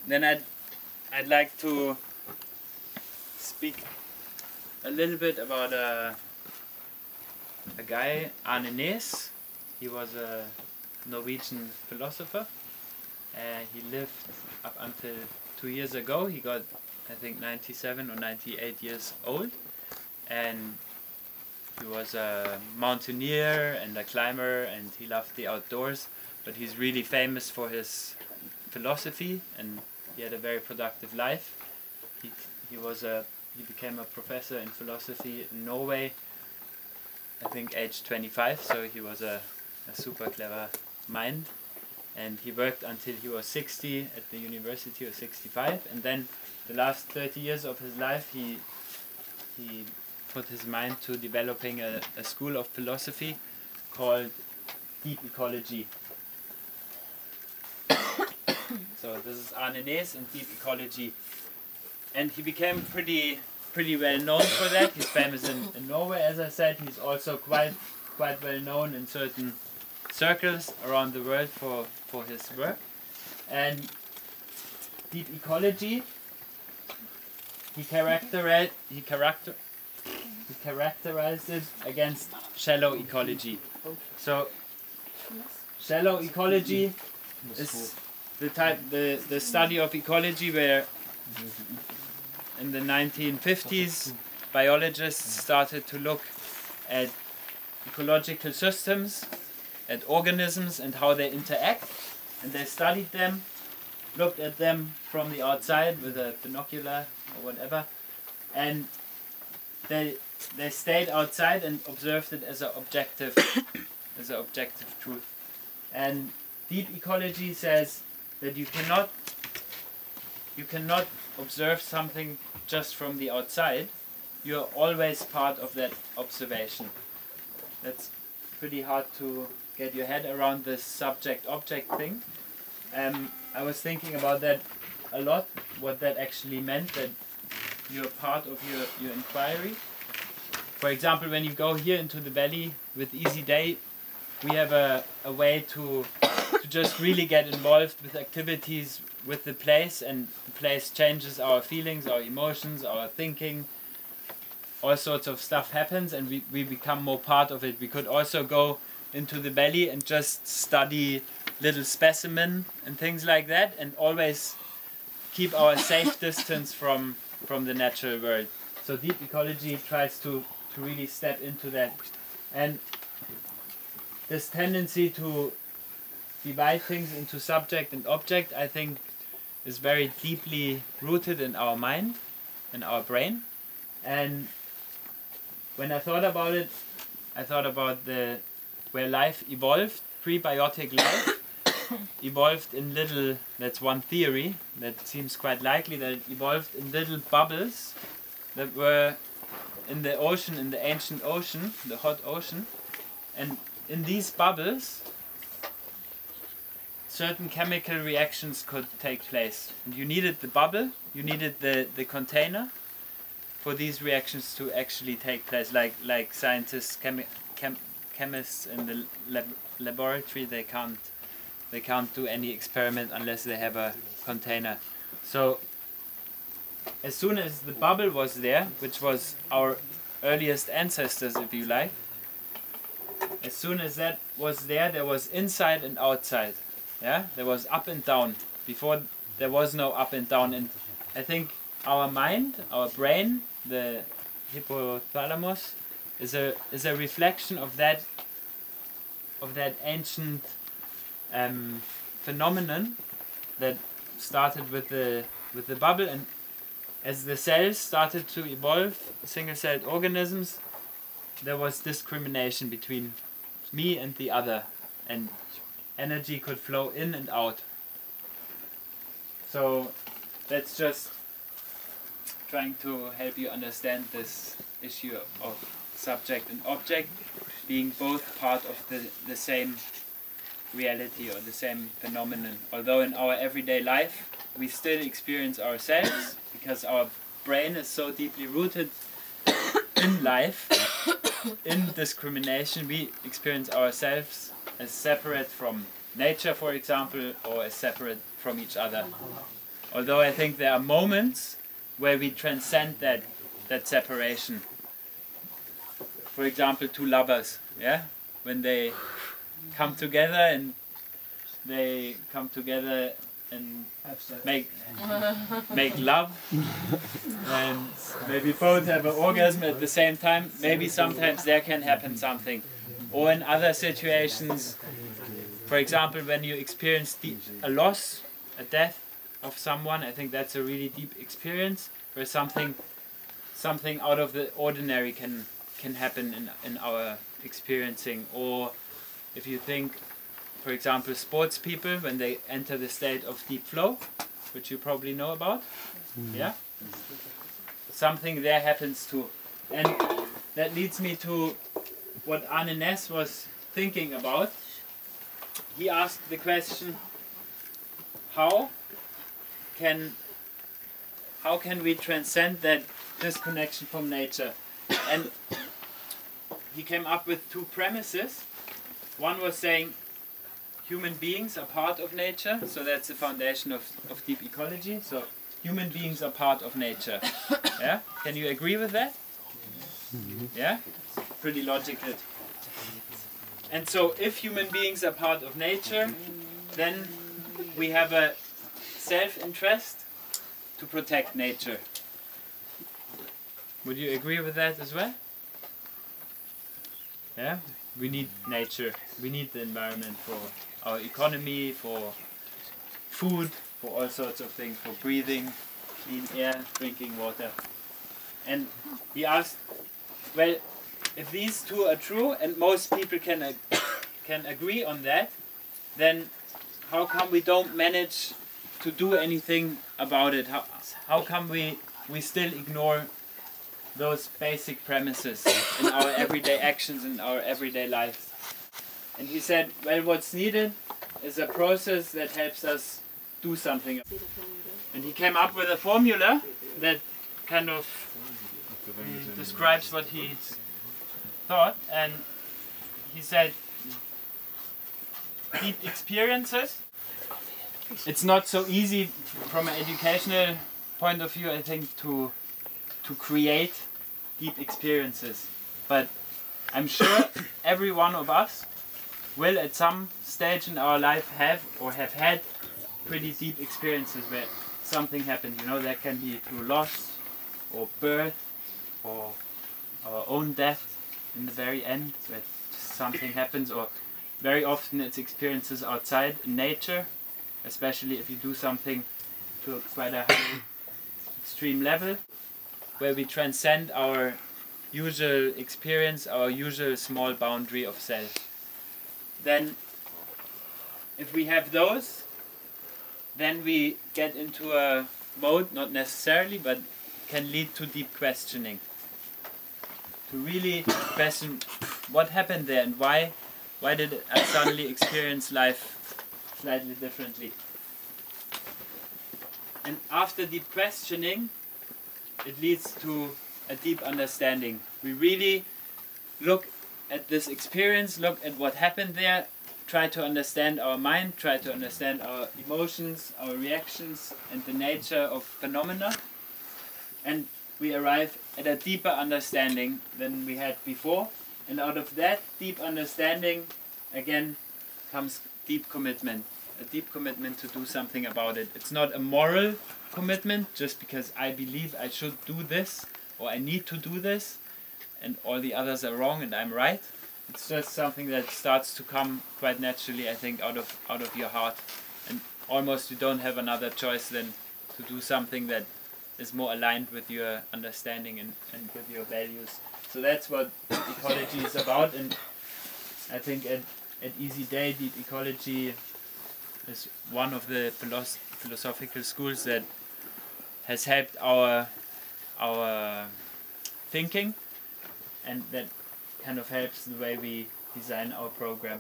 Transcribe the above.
then I'd like to speak a little bit about a guy, Arne Næss. He was a Norwegian philosopher. He lived up until 2 years ago. He got, I think, 97 or 98 years old, and he was a mountaineer and a climber, and he loved the outdoors, but he's really famous for his philosophy, and he had a very productive life. He became a professor in philosophy in Norway, I think age 25, so he was a super clever mind. And he worked until he was 60 at the university, or 65, and then the last 30 years of his life he put his mind to developing a school of philosophy called Deep Ecology. So this is Arne Næss and Deep Ecology, and he became pretty well known for that. He's famous in Norway, as I said. He's also quite well known in certain circles around the world for his work. And Deep Ecology, he characterized it against shallow ecology. So shallow ecology is the study of ecology where in the 1950s biologists started to look at ecological systems, at organisms and how they interact, and they studied them, looked at them from the outside with a binocular or whatever, and they stayed outside and observed it as an objective truth. And Deep Ecology says that you cannot observe something just from the outside. You are always part of that observation. That's pretty hard to get your head around this subject-object thing. I was thinking about that a lot, what that actually meant, that you're part of your inquiry. For example, when you go here into the valley with Easy Day, we have a way to just really get involved with activities with the place, and the place changes our feelings, our emotions, our thinking. All sorts of stuff happens and we become more part of it. We could also go into the valley and just study little specimen and things like that, and always keep our safe distance from the natural world. So Deep Ecology tries to really step into that. And this tendency to divide things into subject and object, I think, is very deeply rooted in our mind, in our brain. And when I thought about it, I thought about where life evolved. Prebiotic life evolved in little, that's one theory that seems quite likely, that it evolved in little bubbles that were in the ocean, in the ancient ocean, the hot ocean. And in these bubbles certain chemical reactions could take place. And you needed the bubble, you needed the container for these reactions to actually take place. Like scientists, chemists in the laboratory, they can't do any experiment unless they have a container. So as soon as the bubble was there, which was our earliest ancestors, if you like, as soon as that was there was inside and outside. Yeah, there was up and down. Before there was no up and down. And I think our mind, our brain, the hypothalamus, is a reflection of that ancient phenomenon that started with the bubble. And as the cells started to evolve, single-celled organisms, there was discrimination between me and the other, and energy could flow in and out. So that's just trying to help you understand this issue of subject and object being both part of the same reality or the same phenomenon. Although in our everyday life we still experience ourselves, because our brain is so deeply rooted in life, in discrimination, we experience ourselves as separate from nature, for example, or as separate from each other. Although I think there are moments where we transcend that separation. For example, two lovers, yeah, when they come together and make love, and maybe both have an orgasm at the same time. Maybe sometimes there can happen something, or in other situations, for example, when you experience a loss, a death of someone. I think that's a really deep experience where something out of the ordinary can happen in our experiencing. Or if you think, for example, sports people, when they enter the state of deep flow, which you probably know about, yeah, something there happens too. And that leads me to what Arne Næss was thinking about. He asked the question, how can we transcend that disconnection from nature? And he came up with two premises. One was saying human beings are part of nature, so that's the foundation of deep ecology. So human beings are part of nature. Yeah? Can you agree with that? Yeah? Pretty logical. And so if human beings are part of nature, then we have a self-interest to protect nature. Would you agree with that as well? Yeah? We need nature. We need the environment for our economy, for food, for all sorts of things, for breathing, clean air, drinking water. And he asked, well, if these two are true, and most people can agree on that, then how come we don't manage to do anything about it? How come we still ignore those basic premises in our everyday actions, in our everyday lives? And he said, well, what's needed is a process that helps us do something. And he came up with a formula that kind of describes what he thought. And he said, deep experiences. It's not so easy from an educational point of view, I think, to create deep experiences. But I'm sure every one of us will at some stage in our life have or have had pretty deep experiences where something happened. You know, that can be through loss or birth or our own death in the very end, where something happens, or very often it's experiences outside in nature, especially if you do something to quite a high extreme level, where we transcend our usual experience, our usual small boundary of self. Then, if we have those, then we get into a mode, not necessarily, but can lead to deep questioning. To really question what happened there and why did I suddenly experience life slightly differently. And after deep questioning, it leads to a deep understanding. We really look at this experience, look at what happened there, try to understand our mind, try to understand our emotions, our reactions, and the nature of phenomena. And we arrive at a deeper understanding than we had before. And out of that deep understanding, again, comes deep commitment. A deep commitment to do something about it. It's not a moral commitment, just because I believe I should do this, or I need to do this, and all the others are wrong and I'm right. It's just something that starts to come quite naturally, I think, out of your heart. And almost you don't have another choice than to do something that is more aligned with your understanding and with your values. So that's what deep ecology is about, and I think at Easy Day, deep ecology is one of the philosophical schools that has helped our thinking, and that kind of helps the way we design our program.